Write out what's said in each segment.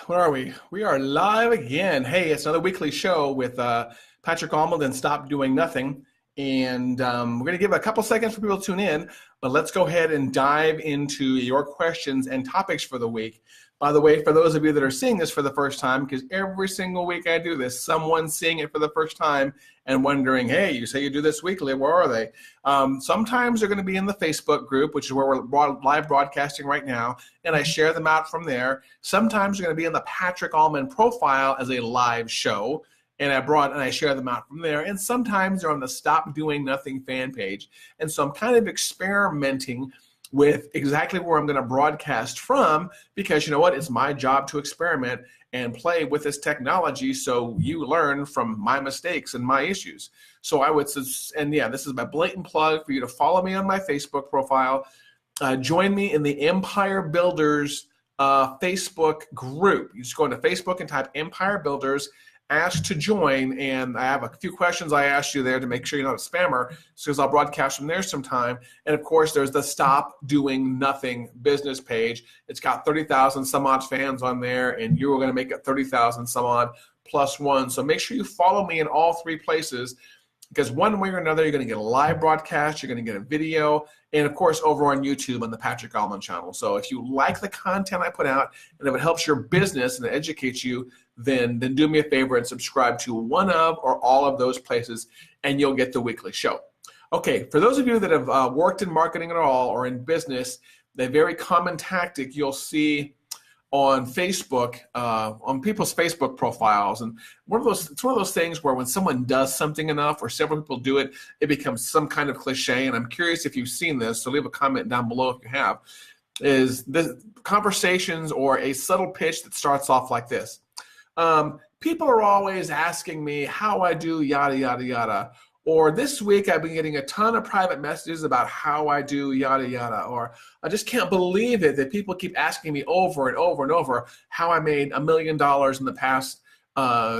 Where are we? We are live again. Hey, it's another weekly show with Patrick Allmond and Stop Doing Nothing. And we're going to give a couple seconds for people to tune in, but let's go ahead and dive into your questions and topics for the week. By the way, for those of you that are seeing this for the first time, because every single week I do this, someone's seeing it for the first time and wondering, hey, you say you do this weekly, where are they? Sometimes they're going to be in the Facebook group, which is where we're live broadcasting right now, and I share them out from there. Sometimes they're going to be in the Patrick Allmond profile as a live show, and I share them out from there. And sometimes they're on the Stop Doing Nothing fan page. And so I'm kind of experimenting with exactly where I'm going to broadcast from, because you know what? It's my job to experiment and play with this technology so you learn from my mistakes and my issues. So I would, and yeah, this is my blatant plug for you to follow me on my Facebook profile. Join me in the Empire Builders Facebook group. You just go into Facebook and type Empire Builders, ask to join, and I have a few questions I asked you there to make sure you're not a spammer, because I'll broadcast from there sometime. And of course, there's the Stop Doing Nothing business page. It's got 30,000 some odd fans on there, and you're going to make it 30,000 some odd plus one. So make sure you follow me in all three places, because one way or another, you're going to get a live broadcast, you're going to get a video, and of course, over on YouTube on the Patrick Allmond channel. So if you like the content I put out, and if it helps your business and it educates you, then do me a favor and subscribe to one of or all of those places, and you'll get the weekly show. Okay, for those of you that have worked in marketing at all or in business, the very common tactic you'll see on Facebook, on people's Facebook profiles, and it's one of those things where when someone does something enough or several people do it, it becomes some kind of cliche. And I'm curious if you've seen this, so leave a comment down below if you have, is the conversations or a subtle pitch that starts off like this. People are always asking me how I do yada, yada, yada. Or this week I've been getting a ton of private messages about how I do yada, yada. Or I just can't believe it that people keep asking me over and over and over how I made $1 million in the past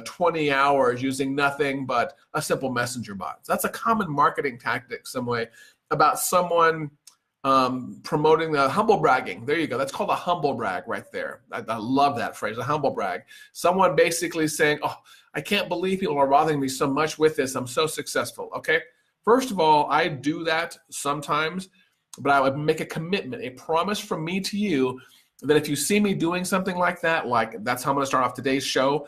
20 hours using nothing but a simple messenger bot. That's a common marketing tactic some way about someone promoting the humble bragging. There you go. That's called a humble brag right there. I love that phrase, a humble brag. Someone basically saying, oh, I can't believe people are bothering me so much with this. I'm so successful. Okay. First of all, I do that sometimes, but I would make a commitment, a promise from me to you that if you see me doing something like that, like that's how I'm going to start off today's show.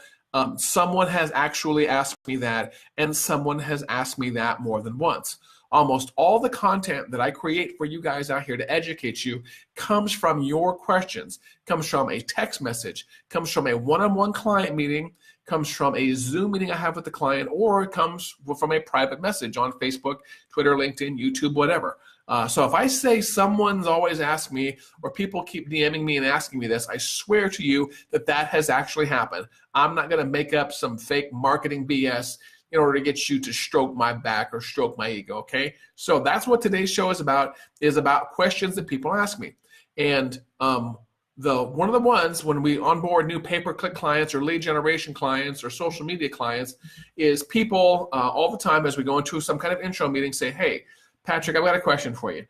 Someone has actually asked me that, and someone has asked me that more than once. Almost all the content that I create for you guys out here to educate you comes from your questions, comes from a text message, comes from a one-on-one client meeting, comes from a Zoom meeting I have with the client, or it comes from a private message on Facebook, Twitter, LinkedIn, YouTube, whatever. So if I say someone's always asked me, or people keep DMing me and asking me this, I swear to you that that has actually happened. I'm not going to make up some fake marketing BS in order to get you to stroke my back or stroke my ego, okay? So that's what today's show is about questions that people ask me. And one of the ones when we onboard new pay-per-click clients or lead generation clients or social media clients is people all the time as we go into some kind of intro meeting say, hey, Patrick, I've got a question for you.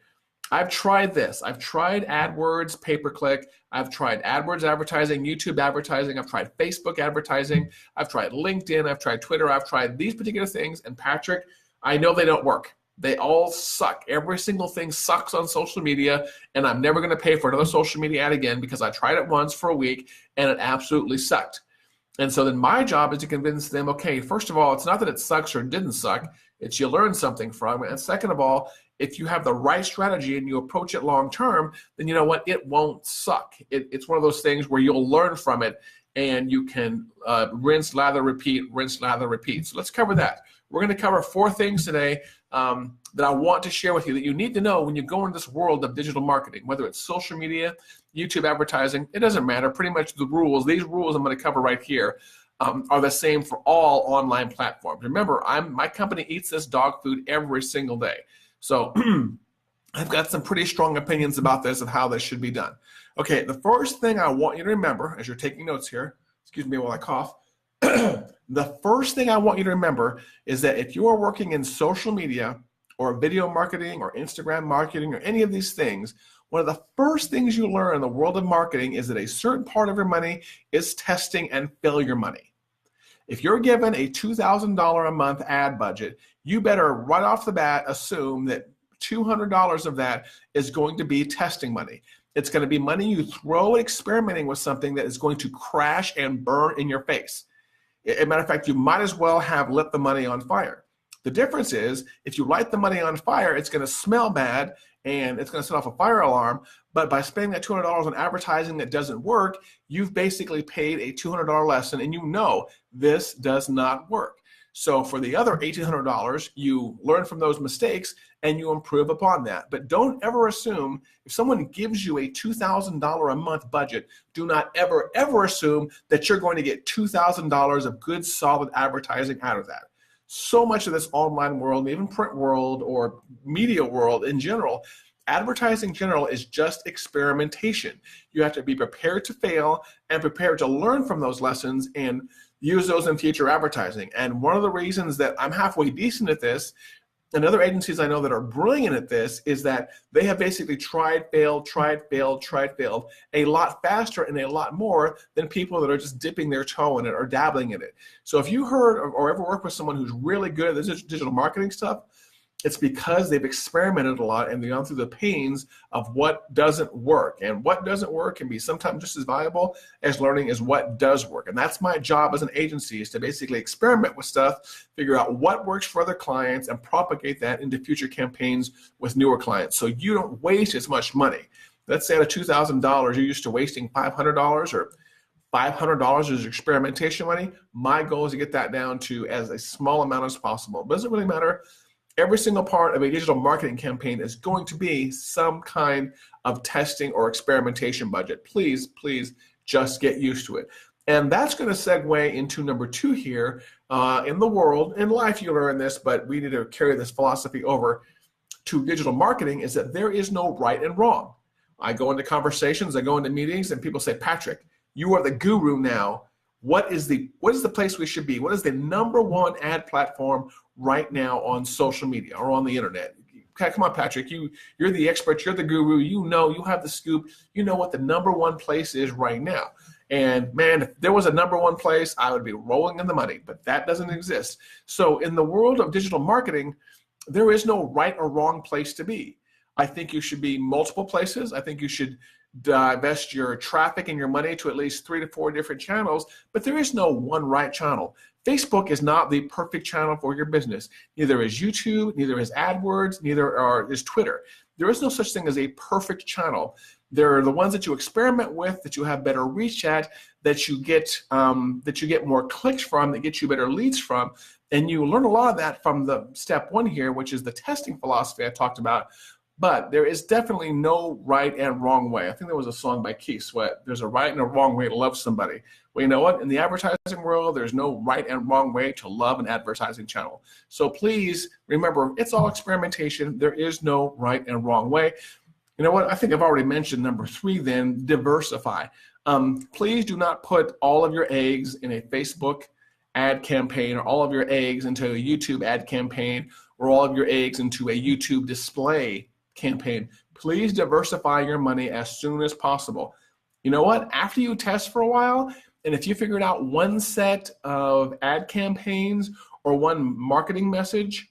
I've tried this. I've tried AdWords, pay-per-click. I've tried AdWords advertising, YouTube advertising. I've tried Facebook advertising. I've tried LinkedIn. I've tried Twitter. I've tried these particular things. And Patrick, I know they don't work. They all suck. Every single thing sucks on social media, and I'm never going to pay for another social media ad again because I tried it once for a week, and it absolutely sucked. And so then my job is to convince them, okay, first of all, it's not that it sucks or didn't suck. It's you learn something from it. And second of all, if you have the right strategy and you approach it long term, then you know what? It won't suck. It's one of those things where you'll learn from it and you can rinse, lather, repeat, rinse, lather, repeat. So let's cover that. We're going to cover 4 things today that I want to share with you that you need to know when you go into this world of digital marketing, whether it's social media, YouTube advertising, it doesn't matter. Pretty much the rules, these rules I'm going to cover right here, are the same for all online platforms. Remember, my company eats this dog food every single day. So I've got some pretty strong opinions about this and how this should be done. Okay, the first thing I want you to remember as you're taking notes here, excuse me while I cough, the first thing I want you to remember is that if you are working in social media or video marketing or Instagram marketing or any of these things, one of the first things you learn in the world of marketing is that a certain part of your money is testing and failure money. If you're given a $2,000 a month ad budget, you better right off the bat assume that $200 of that is going to be testing money. It's going to be money you throw at experimenting with something that is going to crash and burn in your face. As a matter of fact, you might as well have lit the money on fire. The difference is, if you light the money on fire, it's going to smell bad and it's going to set off a fire alarm. But by spending that $200 on advertising that doesn't work, you've basically paid a $200 lesson, and you know this does not work. So for the other $1,800, you learn from those mistakes and you improve upon that. But don't ever assume, if someone gives you a $2,000 a month budget, do not ever, ever assume that you're going to get $2,000 of good, solid advertising out of that. So much of this online world, even print world or media world in general, advertising in general is just experimentation. You have to be prepared to fail and prepared to learn from those lessons and use those in future advertising. And one of the reasons that I'm halfway decent at this, and other agencies I know that are brilliant at this, is that they have basically tried, failed a lot faster and a lot more than people that are just dipping their toe in it or dabbling in it. So if you heard or ever worked with someone who's really good at this digital marketing stuff, it's because they've experimented a lot and they've gone through the pains of what doesn't work. And what doesn't work can be sometimes just as valuable as learning is what does work. And that's my job as an agency, is to basically experiment with stuff, figure out what works for other clients, and propagate that into future campaigns with newer clients so you don't waste as much money. Let's say out of $2,000, you're used to wasting $500 or $500 is experimentation money. My goal is to get that down to as a small amount as possible. It doesn't really matter. Every single part of a digital marketing campaign is going to be some kind of testing or experimentation budget. Please, please just get used to it. And that's going to segue into number 2 here. In the world, in life you learn this, but we need to carry this philosophy over to digital marketing, is that there is no right and wrong. I go into conversations, I go into meetings, and people say, Patrick, you are the guru now. What is the place we should be? What is the number one ad platform right now on social media or on the internet? Okay, come on, Patrick, you're the expert, you're the guru, you have the scoop, you know what the number one place is right now. And man, if there was a number one place, I would be rolling in the money, but that doesn't exist. So in the world of digital marketing, there is no right or wrong place to be. I think you should be multiple places. I think you should divest your traffic and your money to at least 3 to 4 different channels, but there is no one right channel. Facebook is not the perfect channel for your business. Neither is YouTube, neither is AdWords, neither is Twitter. There is no such thing as a perfect channel. There are the ones that you experiment with, that you have better reach at, that you get more clicks from, that get you better leads from, and you learn a lot of that from the step 1 here, which is the testing philosophy I talked about. But there is definitely no right and wrong way. I think there was a song by Keith Sweat, there's a right and a wrong way to love somebody. Well, you know what? In the advertising world, there's no right and wrong way to love an advertising channel. So please remember, it's all experimentation. There is no right and wrong way. You know what? I think I've already mentioned number 3 then, diversify. Please do not put all of your eggs in a Facebook ad campaign, or all of your eggs into a YouTube ad campaign, or all of your eggs into a YouTube display campaign. Please diversify your money as soon as possible. You know what? After you test for a while, and if you figured out one set of ad campaigns or one marketing message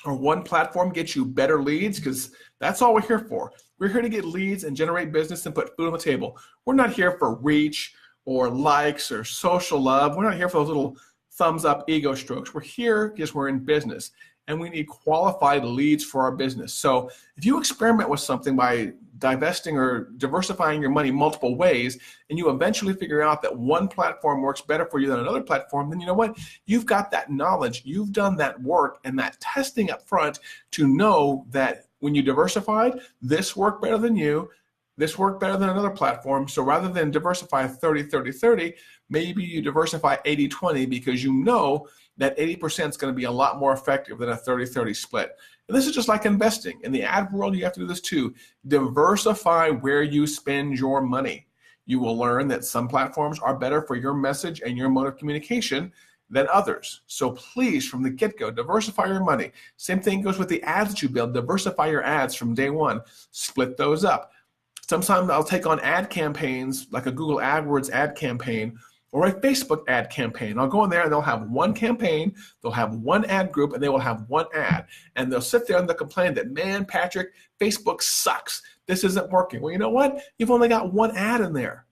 or one platform gets you better leads, because that's all we're here for. We're here to get leads and generate business and put food on the table. We're not here for reach or likes or social love. We're not here for those little thumbs up ego strokes. We're here because we're in business, and we need qualified leads for our business. So if you experiment with something by divesting or diversifying your money multiple ways, and you eventually figure out that one platform works better for you than another platform, then you know what? You've got that knowledge, you've done that work and that testing up front to know that when you diversified, this worked better than you, this worked better than another platform. So rather than diversify 30-30-30, maybe you diversify 80-20, because you know that 80% is going to be a lot more effective than a 30-30 split. And this is just like investing. In the ad world, you have to do this too. Diversify where you spend your money. You will learn that some platforms are better for your message and your mode of communication than others. So please, from the get-go, diversify your money. Same thing goes with the ads that you build. Diversify your ads from day one. Split those up. Sometimes I'll take on ad campaigns, like a Google AdWords ad campaign or a Facebook ad campaign. I'll go in there and they'll have one campaign, they'll have one ad group, and they will have one ad. And they'll sit there and they'll complain that, man, Patrick, Facebook sucks. This isn't working. Well, you know what? You've only got one ad in there.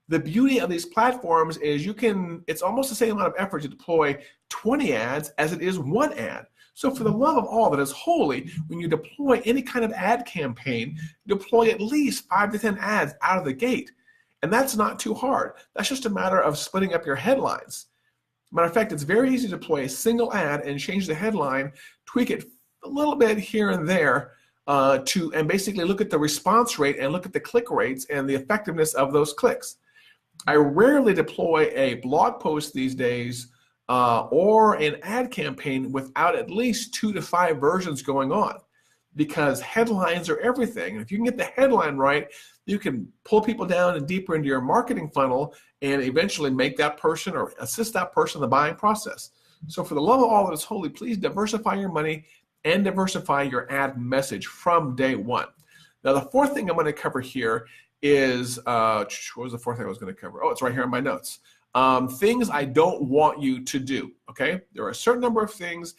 The beauty of these platforms is it's almost the same amount of effort to deploy 20 ads as it is one ad. So for the love of all that is holy, when you deploy any kind of ad campaign, deploy at least 5 to 10 ads out of the gate. And that's not too hard. That's just a matter of splitting up your headlines. Matter of fact, it's very easy to deploy a single ad and change the headline, tweak it a little bit here and there, and basically look at the response rate and look at the click rates and the effectiveness of those clicks. I rarely deploy a blog post these days or an ad campaign without at least 2 to 5 versions going on, because headlines are everything. And if you can get the headline right, you can pull people down and deeper into your marketing funnel and eventually make that person or assist that person in the buying process. So for the love of all that is holy, please diversify your money and diversify your ad message from day one. Now, the fourth thing I'm going to cover here is, what was the fourth thing I was going to cover? Oh, it's right here in my notes. Things I don't want you to do, okay? There are a certain number of things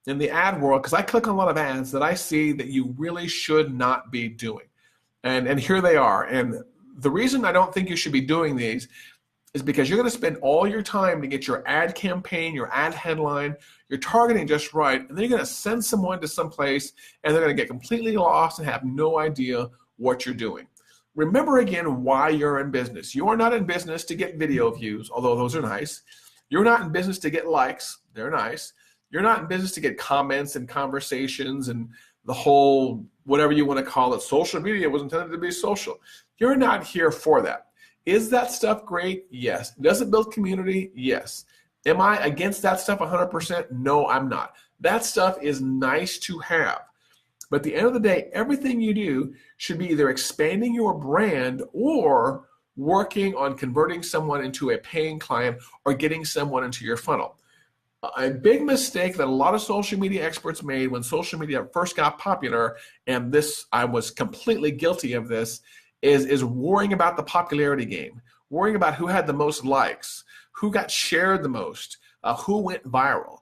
in the ad world, because I click on a lot of ads, that I see that you really should not be doing. And here they are. And the reason I don't think you should be doing these is because you're going to spend all your time to get your ad campaign, your ad headline, your targeting just right, and then you're going to send someone to someplace and they're going to get completely lost and have no idea what you're doing. Remember again why you're in business. You are not in business to get video views, although those are nice. You're not in business to get likes. They're nice. You're not in business to get comments and conversations and the whole, whatever you want to call it, social media was intended to be social. You're not here for that. Is that stuff great? Yes. Does it build community? Yes. Am I against that stuff 100%? No, I'm not. That stuff is nice to have. But at the end of the day, everything you do should be either expanding your brand or working on converting someone into a paying client or getting someone into your funnel. A big mistake that a lot of social media experts made when social media first got popular, and this, I was completely guilty of this, is worrying about the popularity game, worrying about who had the most likes, who got shared the most, who went viral.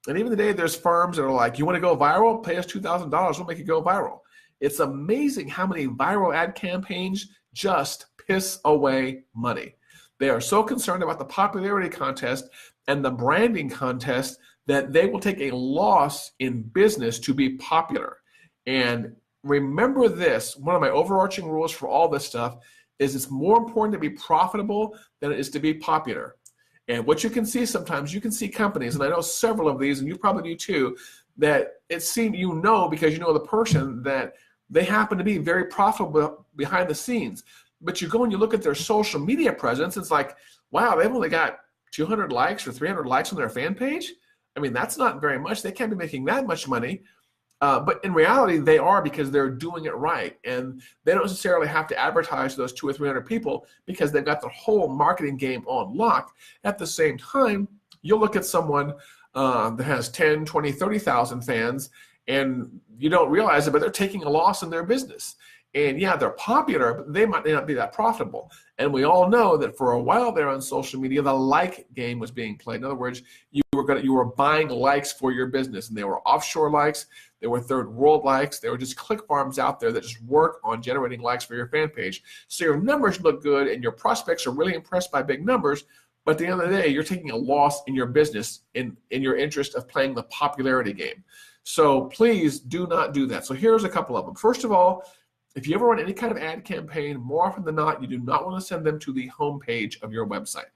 And even today, there's firms that are like, you want to go viral? Pay us $2,000, we'll make it go viral. It's amazing how many viral ad campaigns just piss away money. They are so concerned about the popularity contest and the branding contest that they will take a loss in business to be popular. And remember this, one of my overarching rules for all this stuff is it's more important to be profitable than it is to be popular. And what you can see sometimes, you can see companies, and I know several of these, and you probably do too, that it seems because you know the person that they happen to be very profitable behind the scenes. But you go and you look at their social media presence, it's like, wow, they've only got 200 likes or 300 likes on their fan page. I mean, that's not very much. They can't be making that much money. But in reality, they are, because they're doing it right. And they don't necessarily have to advertise to those 200 or 300 people because they've got the whole marketing game on lock. At the same time, you'll look at someone that has 10, 20, 30,000 fans, and you don't realize it, but they're taking a loss in their business. And yeah, they're popular, but they might not be that profitable. And we all know that for a while there on social media, the like game was being played. In other words, you were buying likes for your business, and they were offshore likes, they were third world likes, they were just click farms out there that just work on generating likes for your fan page. So your numbers look good, and your prospects are really impressed by big numbers. But at the end of the day, you're taking a loss in your business in your interest of playing the popularity game. So please do not do that. So here's a couple of them. First of all, if you ever run any kind of ad campaign, more often than not, you do not want to send them to the homepage of your website.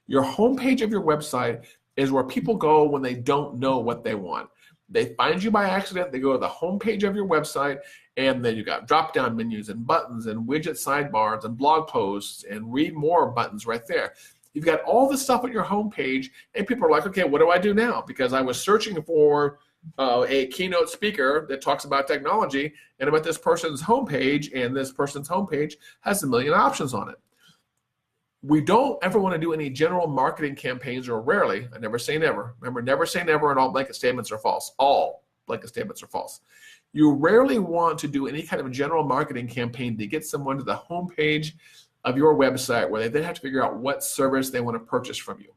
Your homepage of your website is where people go when they don't know what they want. They find you by accident, they go to the homepage of your website, and then you got drop-down menus and buttons and widget sidebars and blog posts and read more buttons right there. You've got all this stuff on your homepage, and people are like, okay, what do I do now? Because I was searching for a keynote speaker that talks about technology, and I'm at this person's homepage, and this person's homepage has a million options on it. We don't ever want to do any general marketing campaigns, or rarely. I never say never. Remember, never say never, and all blanket statements are false. All blanket statements are false. You rarely want to do any kind of general marketing campaign to get someone to the homepage of your website where they then have to figure out what service they want to purchase from you.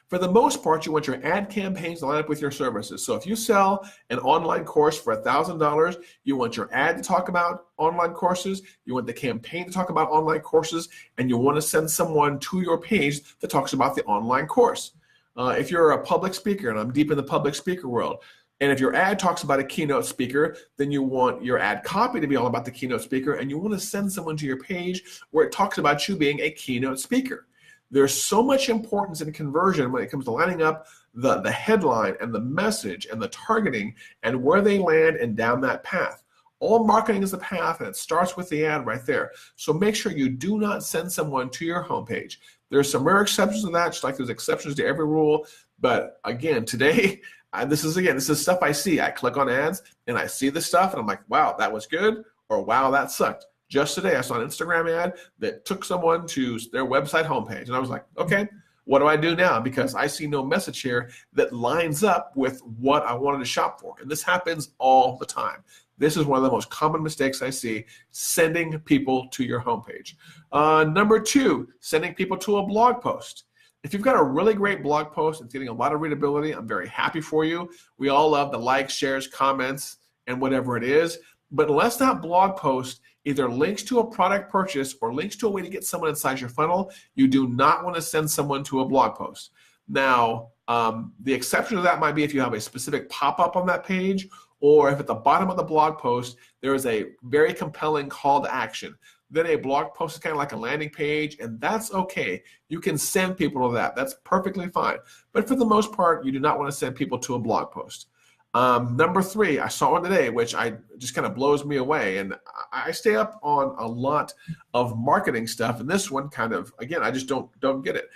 For the most part, you want your ad campaigns to line up with your services. So if you sell an online course for $1,000, you want your ad to talk about online courses, you want the campaign to talk about online courses, and you want to send someone to your page that talks about the online course. If you're a public speaker, and I'm deep in the public speaker world, and if your ad talks about a keynote speaker, then you want your ad copy to be all about the keynote speaker, and you want to send someone to your page where it talks about you being a keynote speaker. There's so much importance in conversion when it comes to lining up the headline and the message and the targeting and where they land and down that path. All marketing is a path, and it starts with the ad right there. So make sure you do not send someone to your homepage. There's some rare exceptions to that, just like there's exceptions to every rule. But again, today, this is stuff I see. I click on ads and I see this stuff and I'm like, wow, that was good, or wow, that sucked. Just today, I saw an Instagram ad that took someone to their website homepage. And I was like, okay, what do I do now? Because I see no message here that lines up with what I wanted to shop for. And this happens all the time. This is one of the most common mistakes I see, sending people to your homepage. Number 2, sending people to a blog post. If you've got a really great blog post, it's getting a lot of readability, I'm very happy for you. We all love the likes, shares, comments, and whatever it is. But unless that blog post either links to a product purchase or links to a way to get someone inside your funnel, you do not want to send someone to a blog post. Now, the exception to that might be if you have a specific pop-up on that page, or if at the bottom of the blog post, there is a very compelling call to action. Then a blog post is kind of like a landing page, and that's okay. You can send people to that. That's perfectly fine. But for the most part, you do not want to send people to a blog post. Number 3, I saw one today, which just kind of blows me away. And I stay up on a lot of marketing stuff. And this one kind of, again, I just don't get it.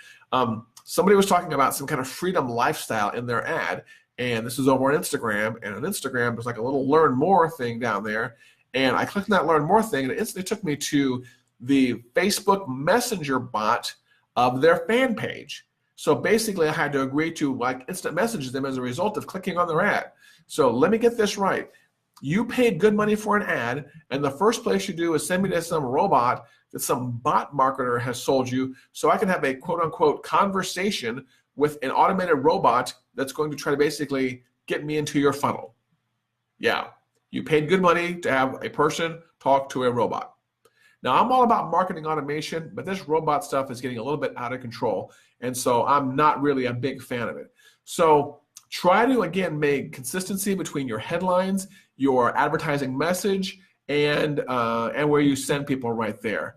Somebody was talking about some kind of freedom lifestyle in their ad. And this is over on Instagram. And on Instagram, there's like a little learn more thing down there. And I clicked on that learn more thing, and it instantly took me to the Facebook Messenger bot of their fan page. So basically, I had to agree to like instant message them as a result of clicking on their ad. So let me get this right. You paid good money for an ad, and the first place you do is send me to some robot that some bot marketer has sold you so I can have a quote-unquote conversation with an automated robot that's going to try to basically get me into your funnel. Yeah, you paid good money to have a person talk to a robot. Now, I'm all about marketing automation, but this robot stuff is getting a little bit out of control, and so I'm not really a big fan of it. So try to, again, make consistency between your headlines, your advertising message, and where you send people right there.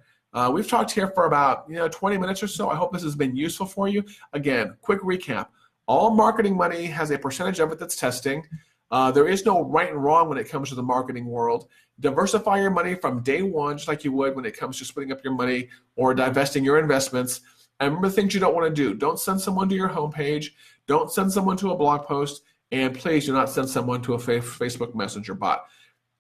We've talked here for about 20 minutes or so. I hope this has been useful for you. Again, quick recap. All marketing money has a percentage of it that's testing. There is no right and wrong when it comes to the marketing world. Diversify your money from day one, just like you would when it comes to splitting up your money or divesting your investments. And remember the things you don't want to do. Don't send someone to your homepage. Don't send someone to a blog post. And please do not send someone to a Facebook Messenger bot.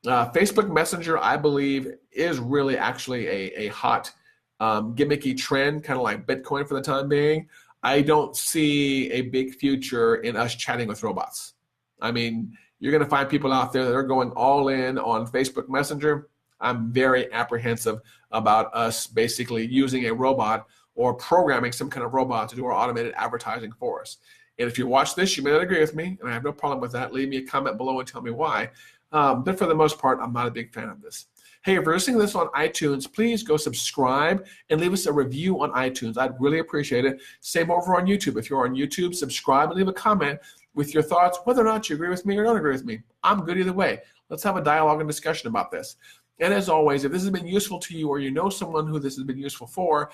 Facebook Messenger, I believe, is really actually a hot gimmicky trend, kind of like Bitcoin for the time being. I don't see a big future in us chatting with robots. I mean, you're going to find people out there that are going all in on Facebook Messenger. I'm very apprehensive about us basically using a robot or programming some kind of robot to do our automated advertising for us. And if you watch this, you may not agree with me, and I have no problem with that. Leave me a comment below and tell me why. But for the most part, I'm not a big fan of this. Hey, if you're listening to this on iTunes, please go subscribe and leave us a review on iTunes. I'd really appreciate it. Same over on YouTube. If you're on YouTube, subscribe and leave a comment with your thoughts, whether or not you agree with me or don't agree with me. I'm good either way. Let's have a dialogue and discussion about this. And as always, if this has been useful to you or you know someone who this has been useful for,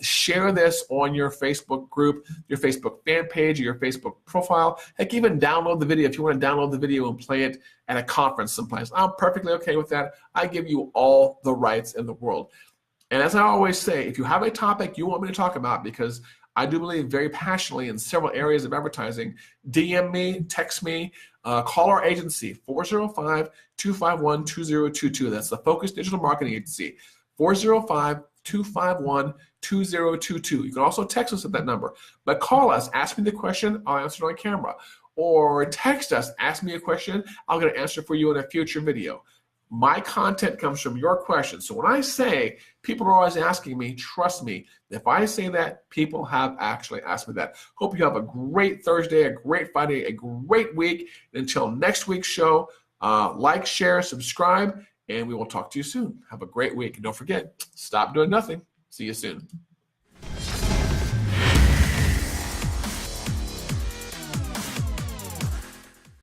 share this on your Facebook group, your Facebook fan page, or your Facebook profile. Heck, even download the video if you want to download the video and play it at a conference someplace. I'm perfectly okay with that. I give you all the rights in the world. And as I always say, if you have a topic you want me to talk about, because I do believe very passionately in several areas of advertising, DM me, text me, call our agency, 405-251-2022. That's the Focus Digital Marketing Agency, 405-251-2022. 251-2022. You can also text us at that number. But call us, ask me the question, I'll answer it on camera. Or text us, ask me a question, I'll get an answer for you in a future video. My content comes from your questions. So when I say people are always asking me, trust me, if I say that, people have actually asked me that. Hope you have a great Thursday, a great Friday, a great week. Until next week's show, like, share, subscribe, and we will talk to you soon. Have a great week. And don't forget, stop doing nothing. See you soon.